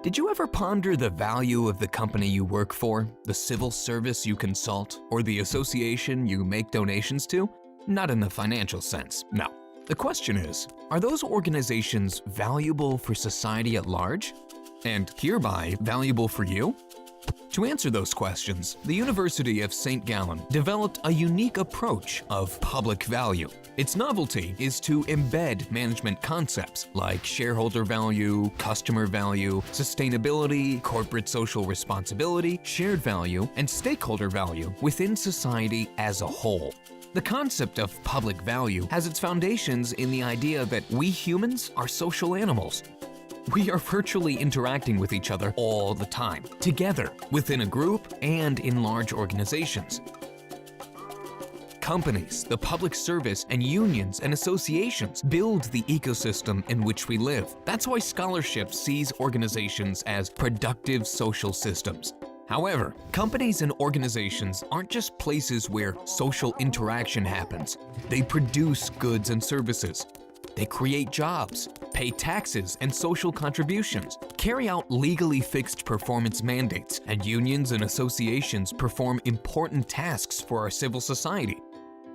Did you ever ponder the value of the company you work for, the civil service you consult, or the association you make donations to? Not in the financial sense, no. The question is, are those organizations valuable for society at large? And hereby valuable for you? To answer those questions, the University of St. Gallen developed a unique approach of public value. Its novelty is to embed management concepts like shareholder value, customer value, sustainability, corporate social responsibility, shared value, and stakeholder value within society as a whole. The concept of public value has its foundations in the idea that we humans are social animals. We are virtually interacting with each other all the time, together, within a group, and in large organizations. Companies, the public service, and unions and associations build the ecosystem in which we live. That's why scholarship sees organizations as productive social systems. However, companies and organizations aren't just places where social interaction happens. They produce goods and services. They create jobs, pay taxes and social contributions, carry out legally fixed performance mandates, and unions and associations perform important tasks for our civil society.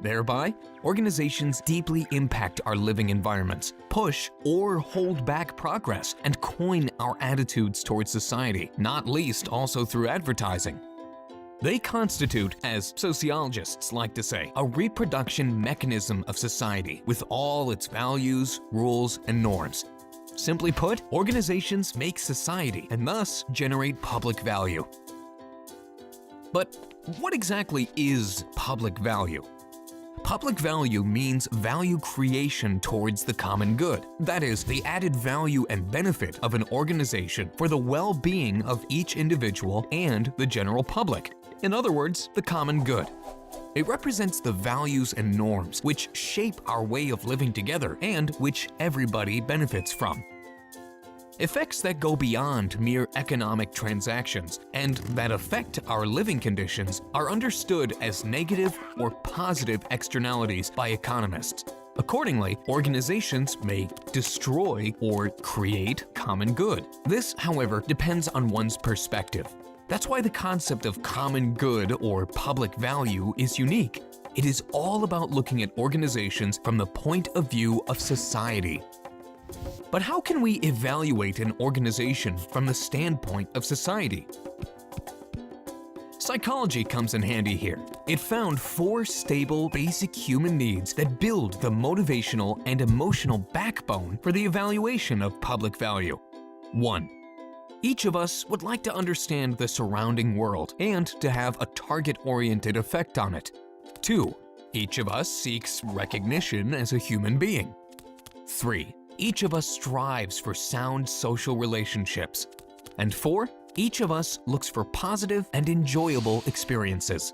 Thereby, organizations deeply impact our living environments, push or hold back progress, and coin our attitudes towards society, not least also through advertising. They constitute, as sociologists like to say, a reproduction mechanism of society with all its values, rules, and norms. Simply put, organizations make society and thus generate public value. But what exactly is public value? Public value means value creation towards the common good. That is, the added value and benefit of an organization for the well-being of each individual and the general public. In other words, the common good. It represents the values and norms which shape our way of living together and which everybody benefits from. Effects that go beyond mere economic transactions and that affect our living conditions are understood as negative or positive externalities by economists. Accordingly, organizations may destroy or create common good. This, however, depends on one's perspective. That's why the concept of common good or public value is unique. It is all about looking at organizations from the point of view of society. But how can we evaluate an organization from the standpoint of society? Psychology comes in handy here. It found 4 stable, basic human needs that build the motivational and emotional backbone for the evaluation of public value. 1. Each of us would like to understand the surrounding world and to have a target-oriented effect on it. 2. Each of us seeks recognition as a human being. 3. Each of us strives for sound social relationships. And 4. Each of us looks for positive and enjoyable experiences.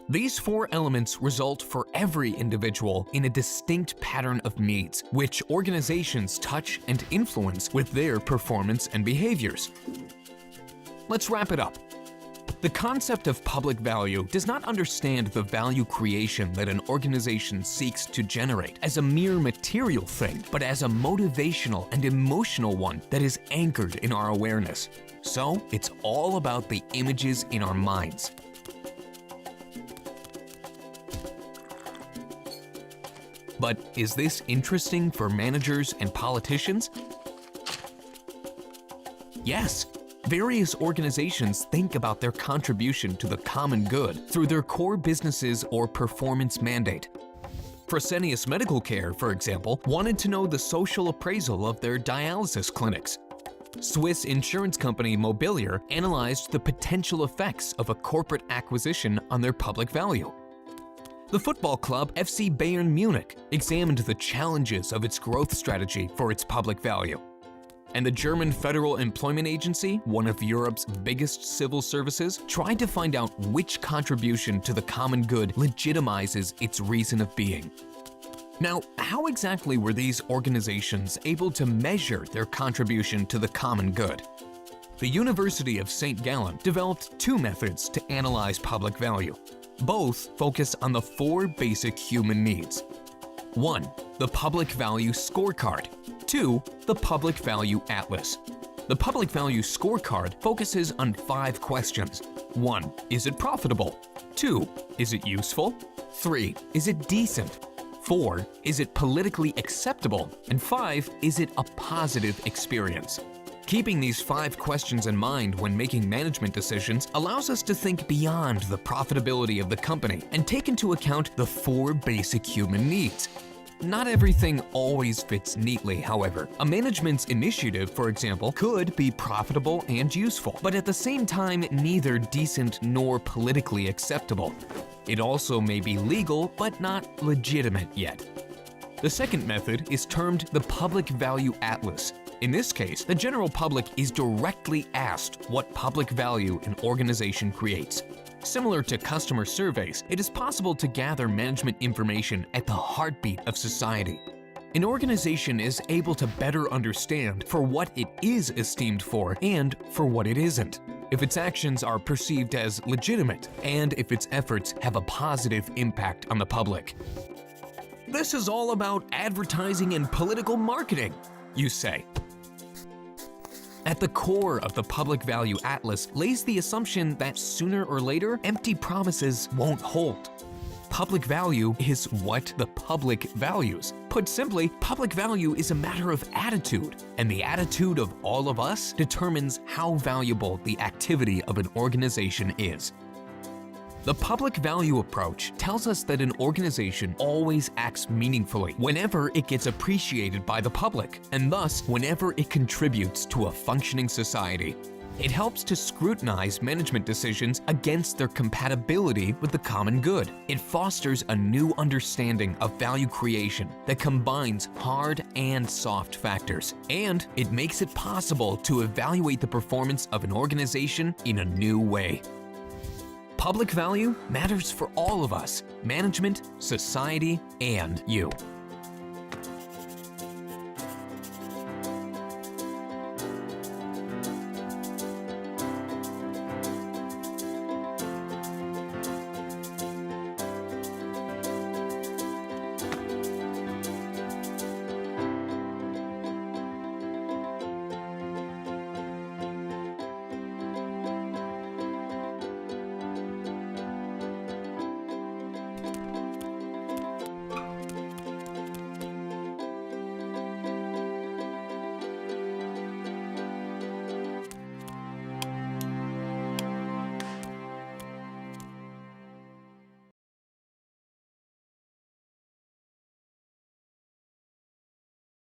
These 4 elements result for every individual in a distinct pattern of needs, which organizations touch and influence with their performance and behaviors. Let's wrap it up. The concept of public value does not understand the value creation that an organization seeks to generate as a mere material thing, but as a motivational and emotional one that is anchored in our awareness. So, it's all about the images in our minds. But is this interesting for managers and politicians? Yes. Various organizations think about their contribution to the common good through their core businesses or performance mandate. Fresenius Medical Care, for example, wanted to know the social appraisal of their dialysis clinics. Swiss insurance company Mobiliar analyzed the potential effects of a corporate acquisition on their public value. The football club FC Bayern Munich examined the challenges of its growth strategy for its public value. And the German Federal Employment Agency, one of Europe's biggest civil services, tried to find out which contribution to the common good legitimizes its reason of being. Now, how exactly were these organizations able to measure their contribution to the common good? The University of St. Gallen developed 2 methods to analyze public value. Both focus on the 4 basic human needs. 1. The Public Value Scorecard. 2. The Public Value Atlas. The Public Value Scorecard focuses on 5 questions. 1. Is it profitable? 2. Is it useful? 3. Is it decent? 4. Is it politically acceptable? And 5. Is it a positive experience? Keeping these 5 questions in mind when making management decisions allows us to think beyond the profitability of the company and take into account the 4 basic human needs. Not everything always fits neatly, however. A management's initiative, for example, could be profitable and useful, but at the same time neither decent nor politically acceptable. It also may be legal, but not legitimate yet. The second method is termed the Public Value Atlas. In this case, the general public is directly asked what public value an organization creates. Similar to customer surveys, it is possible to gather management information at the heartbeat of society. An organization is able to better understand for what it is esteemed for and for what it isn't, if its actions are perceived as legitimate, and if its efforts have a positive impact on the public. This is all about advertising and political marketing, you say. At the core of the Public Value Atlas lays the assumption that sooner or later, empty promises won't hold. Public value is what the public values. Put simply, public value is a matter of attitude, and the attitude of all of us determines how valuable the activity of an organization is. The public value approach tells us that an organization always acts meaningfully whenever it gets appreciated by the public, and thus whenever it contributes to a functioning society. It helps to scrutinize management decisions against their compatibility with the common good. It fosters a new understanding of value creation that combines hard and soft factors, and it makes it possible to evaluate the performance of an organization in a new way. Public value matters for all of us: management, society, and you.